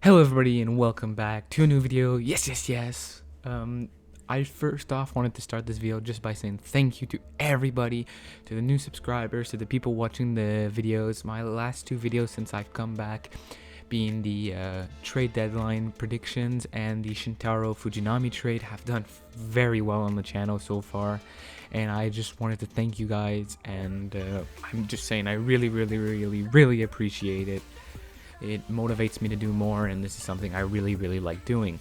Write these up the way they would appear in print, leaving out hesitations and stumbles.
Hello everybody and welcome back to a new video. Yes. I first off wanted to start this video just by saying thank you to everybody, to the new subscribers, to the people watching the videos. My last two videos since I've come back being the trade deadline predictions and the Shintaro Fujinami trade have done very well on the channel so far. And I just wanted to thank you guys, and I'm just saying I really appreciate it. It motivates me to do more, and this is something I really like doing.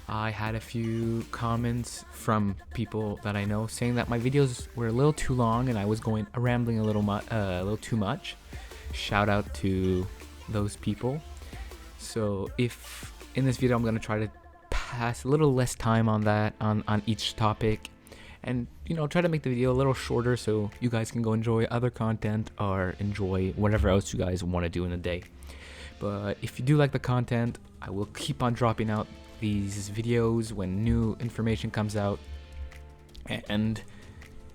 I had a few comments from people that I know saying that my videos were a little too long and I was rambling a little too much. Shout out to those people. So if in this video I'm going to try to pass a little less time on that on each topic, and try to make the video a little shorter so you guys can go enjoy other content or enjoy whatever else you guys want to do in a day. But if you do like the content, I will keep on dropping out these videos when new information comes out. And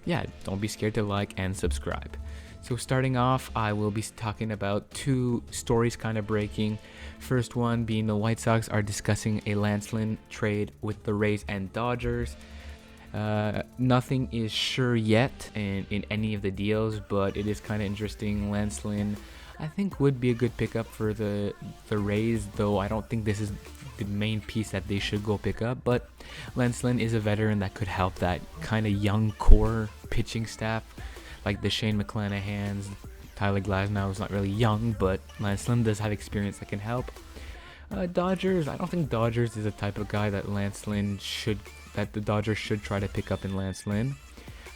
yeah, don't be scared to like and subscribe. So starting off, I will be talking about two stories kind of breaking. First one being the White Sox are discussing a Lance Lynn trade with the Rays and Dodgers. Nothing is sure yet in any of the deals, but it is kind of interesting. Lance Lynn, I think, would be a good pickup for the Rays, though I don't think this is the main piece that they should go pick up. But Lance Lynn is a veteran that could help that kind of young core pitching staff, like the Shane McClanahans. Tyler Glasnow is not really young, but Lance Lynn does have experience that can help. Dodgers, I don't think Dodgers is the type of guy that the Dodgers should try to pick up in Lance Lynn.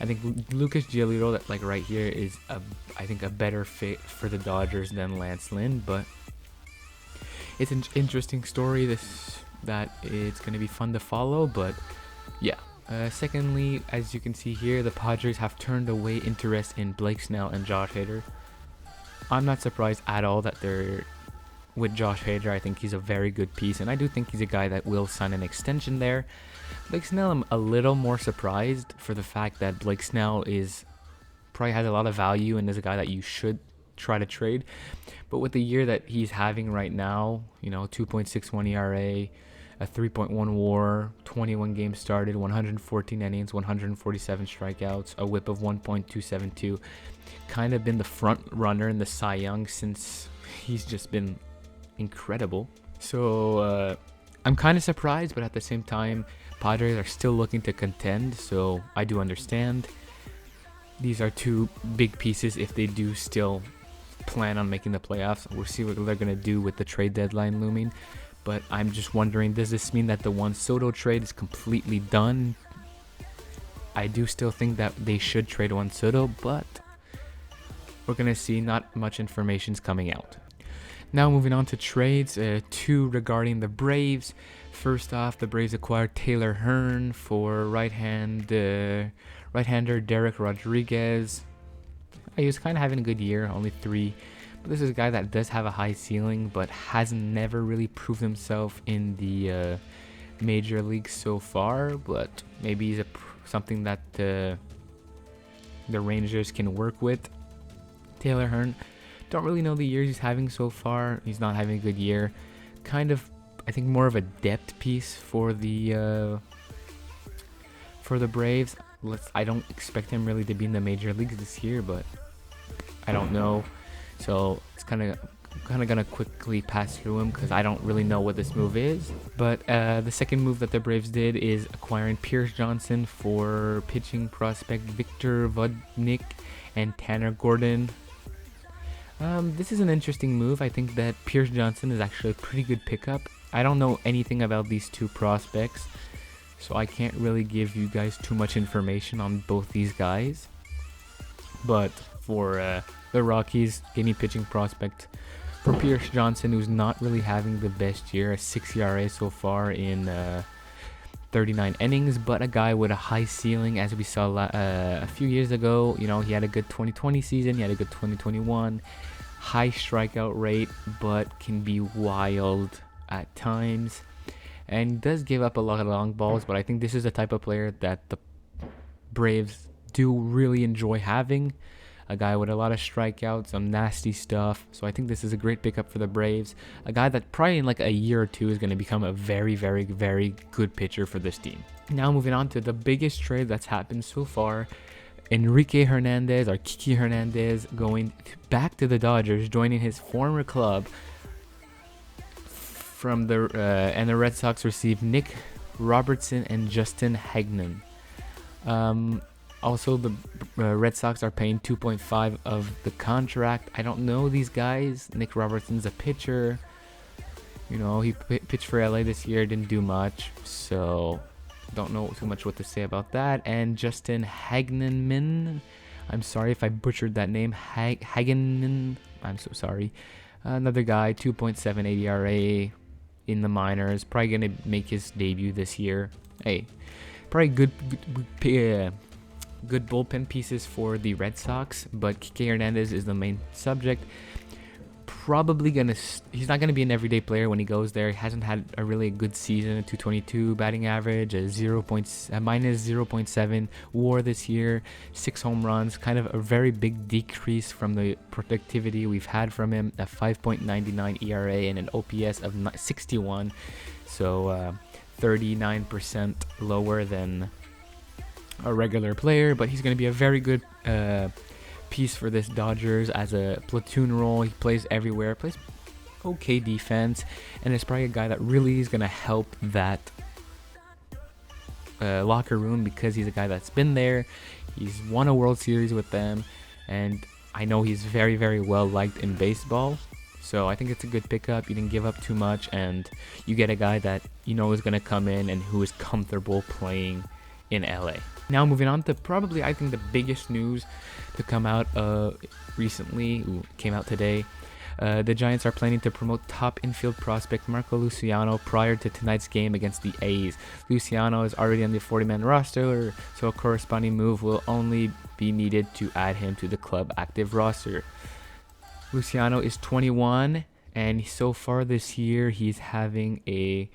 I think Lucas Giolito, that right here, is I think a better fit for the Dodgers than Lance Lynn, but it's an interesting story that it's going to be fun to follow. But yeah. Secondly, as you can see here, the Padres have turned away interest in Blake Snell and Josh Hader. I'm not surprised at all that they're with Josh Hader. I think he's a very good piece, and I do think he's a guy that will sign an extension there. Blake Snell, I'm a little more surprised for the fact that Blake Snell probably has a lot of value and is a guy that you should try to trade. But with the year that he's having right now, 2.61 ERA, a 3.1 WAR, 21 games started, 114 innings, 147 strikeouts, a WHIP of 1.272, kind of been the front runner in the Cy Young since he's just been incredible. So I'm kind of surprised, but at the same time, Padres are still looking to contend, so I do understand. These are two big pieces if they do still plan on making the playoffs. We'll see what they're going to do with the trade deadline looming. But I'm just wondering, does this mean that the Juan Soto trade is completely done? I do still think that they should trade Juan Soto, but we're going to see. Not much information is coming out. Now moving on to trades, two regarding the Braves. First off, the Braves acquired Taylor Hearn for right-hander Derek Rodriguez. He was kind of having a good year, only 3. But this is a guy that does have a high ceiling, but has never really proved himself in the major leagues so far. But maybe he's something that the Rangers can work with. Taylor Hearn, don't really know the years he's having so far. He's not having a good year. Kind of, I think, more of a depth piece for the Braves. I don't expect him really to be in the major leagues this year, but I don't know. So it's kind of gonna quickly pass through him because I don't really know what this move is. But the second move that the Braves did is acquiring Pierce Johnson for pitching prospect Victor Vodnik and Tanner Gordon. This is an interesting move. I think that Pierce Johnson is actually a pretty good pickup. I don't know anything about these two prospects, so I can't really give you guys too much information on both these guys. But for the Rockies, getting pitching prospect for Pierce Johnson, who's not really having the best year, a 6 ERA so far in 39 innings, but a guy with a high ceiling, as we saw a few years ago. He had a good 2020 season, he had a good 2021, high strikeout rate, but can be wild at times, and does give up a lot of long balls. But I think this is the type of player that the Braves do really enjoy having. a guy with a lot of strikeouts, some nasty stuff. So I think this is a great pickup for the Braves. A guy that probably in like a year or two is going to become a very, very, very good pitcher for this team. Now moving on to the biggest trade that's happened so far. Enrique Hernandez, or Kiki Hernandez, going back to the Dodgers, joining his former club. From the and the Red Sox received Nick Robertson and Justin Hagman. Also, the Red Sox are paying 2.5 of the contract. I don't know these guys. Nick Robertson's a pitcher. You know, he pitched for LA this year, didn't do much, so don't know too much what to say about that. And Justin Hagman, I'm sorry if I butchered that name. Hagman, I'm so sorry. Another guy, 2.78 ERA in the minors. Probably gonna make his debut this year. Hey, probably good bullpen pieces for the Red Sox, but Kike Hernandez is the main subject. Probably he's not gonna be an everyday player when he goes there. He hasn't had a really good season. A 222 batting average, a minus 0.7 WAR this year, 6 home runs. Kind of a very big decrease from the productivity we've had from him. A 5.99 ERA and an OPS of 61, so 39% lower than a regular player. But he's gonna be a very good piece for this Dodgers as a platoon role. He plays everywhere, plays okay defense, and it's probably a guy that really is going to help that locker room, because he's a guy that's been there. He's won a World Series with them, and I know he's very, very well liked in baseball. So I think it's a good pickup. You didn't give up too much, and you get a guy that you know is going to come in and who is comfortable playing in LA. Now moving on to probably, I think, the biggest news to come out recently, came out today. The Giants are planning to promote top infield prospect Marco Luciano prior to tonight's game against the A's. Luciano is already on the 40-man roster, so a corresponding move will only be needed to add him to the club active roster. Luciano is 21, and so far this year he's having a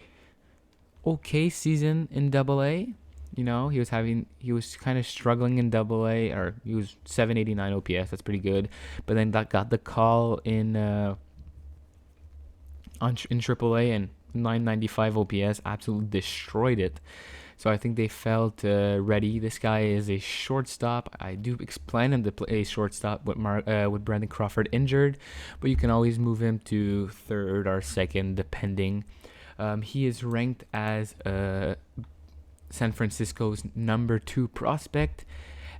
okay season in Double-A. You know, he was kind of struggling in Double-A, or he was 789 OPS. That's pretty good. But then got the call in Triple-A, and 995 OPS, absolutely destroyed it. So I think they felt ready. This guy is a shortstop. I do plan him to play a shortstop with Brandon Crawford injured, but you can always move him to third or second depending. He is ranked as San Francisco's number 2 prospect,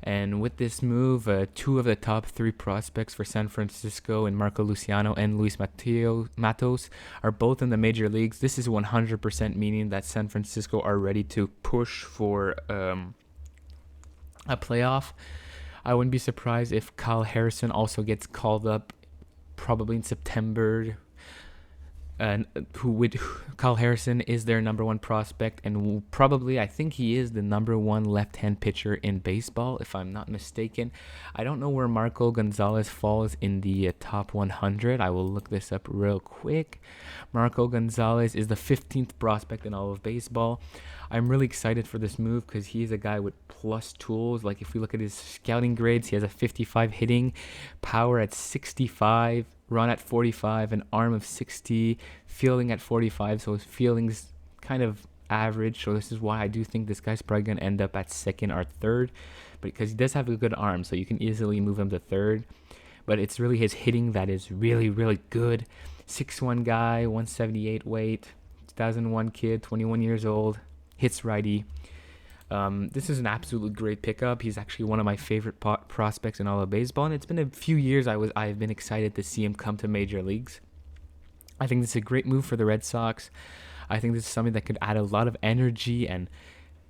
and with this move, 2 of the top 3 prospects for San Francisco, and Marco Luciano and Luis Matos, are both in the major leagues. This is 100% meaning that San Francisco are ready to push for a playoff. I wouldn't be surprised if Kyle Harrison also gets called up, probably in September. Kyle Harrison is their number 1 prospect, and probably, I think he is the number 1 left-hand pitcher in baseball, if I'm not mistaken. I don't know where Marco Gonzalez falls in the top 100. I will look this up real quick. Marco Gonzalez is the 15th prospect in all of baseball. I'm really excited for this move because he's a guy with plus tools. Like, if we look at his scouting grades, he has a 55 hitting, power at 65, run at 45, an arm of 60, fielding at 45. So his fielding's kind of average. So this is why I do think this guy's probably going to end up at second or third, because he does have a good arm, so you can easily move him to third. But it's really his hitting that is really, really good. 6'1" guy, 178 weight, 2001 kid, 21 years old, hits righty. This is an absolutely great pickup. He's actually one of my favorite prospects in all of baseball, and it's been a few years I've been excited to see him come to major leagues. I think this is a great move for the Red Sox. I think this is something that could add a lot of energy, and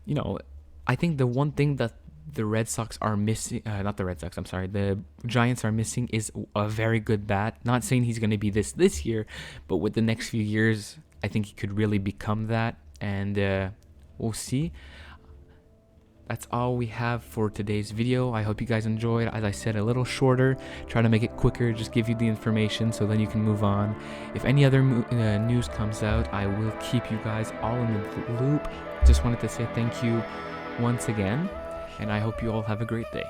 you know, I think the one thing that the Red Sox are missing, the Giants are missing, is a very good bat. Not saying he's going to be this year, but with the next few years, I think he could really become that, and we'll see. That's all we have for today's video. I hope you guys enjoyed. As I said, a little shorter, try to make it quicker, just give you the information so then you can move on. If any other news comes out, I will keep you guys all in the loop. Just wanted to say thank you once again, and I hope you all have a great day.